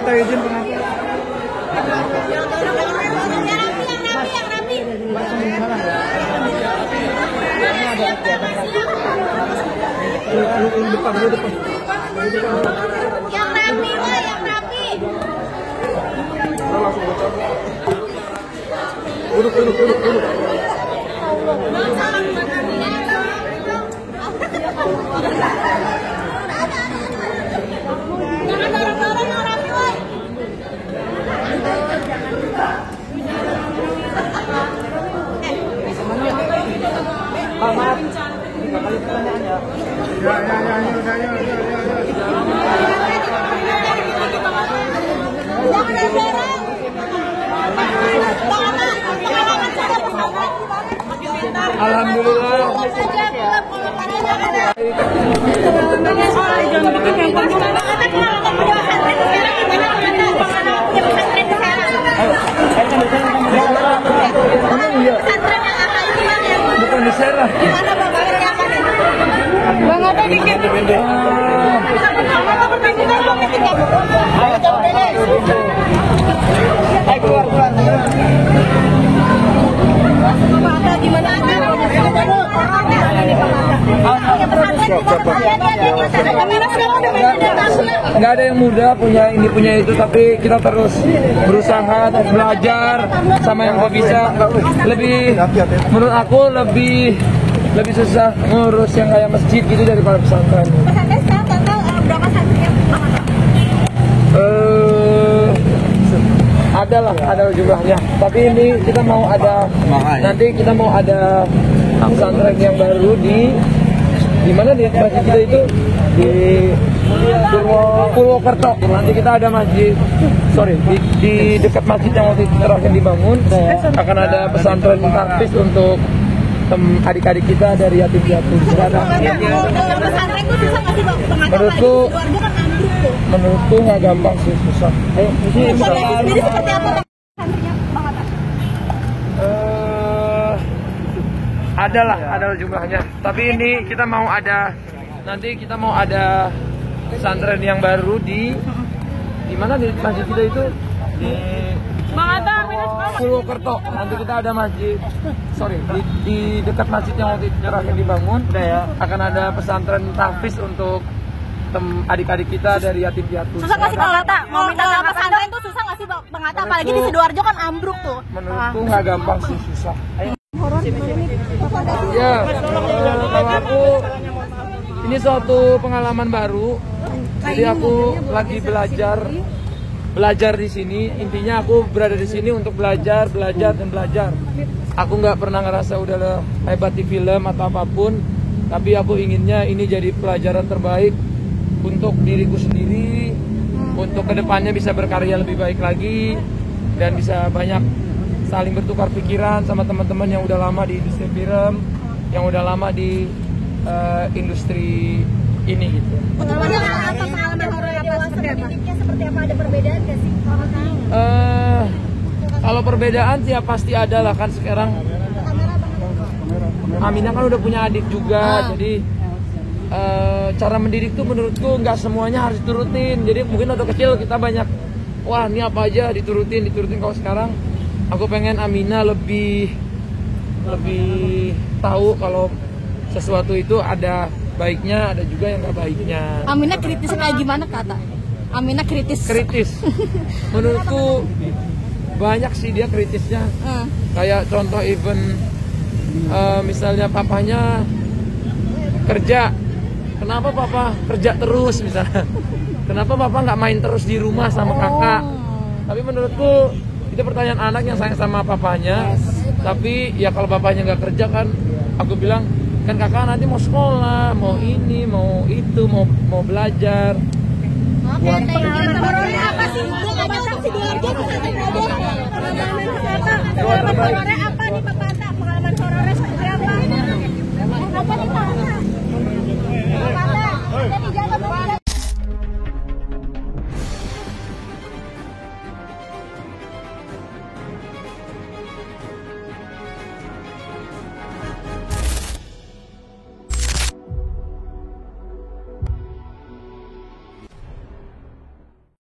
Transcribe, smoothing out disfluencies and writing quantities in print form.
minta izin pengantin. Yang rapi, Wah, yang rapi. Duduk. Jangan dorong-dorong yang rapi, Wah. Maaf. 3 kali pertanyaan ya. Alhamdulillah. Bukan di Serang. Bang, ada dikit. Ayo keluar. Nggak ada yang mudah punya itu, tapi kita terus berusaha terus belajar sama yang nggak bisa. Menurut aku lebih susah ngurus yang kayak masjid gitu daripada pesantren. Pesantren sekarang total berapa santrinya? Ada jumlahnya. Tapi ini kita mau ada pesantren yang baru di mana di masjid kita itu di Purwokerto. Nanti kita ada di dekat masjid yang waktu itu terakhir dibangun akan ada pesantren tahfiz untuk adik-adik kita dari yatim piatu. Pesantren itu susah nggak sih, Bang? Menurutku nggak gampang sih, susah. Ayo, Jadi seperti apa, Bang? Santrinya, Bang Atta? Ada jumlahnya. Tapi ini kita mau ada pesantren yang baru di mana di masjid kita itu di Purwokerto. Nanti kita ada di dekat masjid yang waktu itu terakhir dibangun akan ada pesantren tahfiz untuk adik-adik kita dari yatim piatu. Susah nggak sih, Bang Atta? Mau minta pesantren itu susah nggak sih, Bang Atta? Apalagi di Sidoarjo kan ambruk tuh. Menurutku nggak gampang sih, susah. Ya, kalau aku ini suatu pengalaman baru. Jadi aku lagi belajar di sini. Intinya aku berada di sini untuk belajar. Aku nggak pernah ngerasa udah hebat di film atau apapun. Tapi aku inginnya ini jadi pelajaran terbaik untuk diriku sendiri, untuk kedepannya bisa berkarya lebih baik lagi dan bisa banyak saling bertukar pikiran sama teman-teman yang udah lama di industri film, yang udah lama di industri ini gitu. Untuk pengalaman horor seperti apa? Ada perbedaan nggak sih? Kalau perbedaan sih ya pasti ada lah, kan sekarang Aminah kan udah punya adik juga, jadi cara mendidik tuh menurutku nggak semuanya harus diturutin. Jadi mungkin waktu kecil kita banyak, wah ini apa aja diturutin. Kalau sekarang aku pengen Aminah lebih tahu kalau sesuatu itu ada baiknya, ada juga yang nggak baiknya. Aminah kritis kayak gimana, kata? Aminah kritis. Menurutku banyak sih dia kritisnya. Kayak contoh event misalnya papanya kerja, kenapa papa kerja terus misalnya, kenapa papa nggak main terus di rumah sama kakak. Tapi menurutku itu pertanyaan anak yang sayang sama papanya. Tapi ya kalau papanya nggak kerja kan, aku bilang kan kakak nanti mau sekolah, mau ini, mau itu, mau belajar. Pengalaman horornya apa sih? Gue nggak tahu sih, Sidoarjo. Pengalaman horornya apa?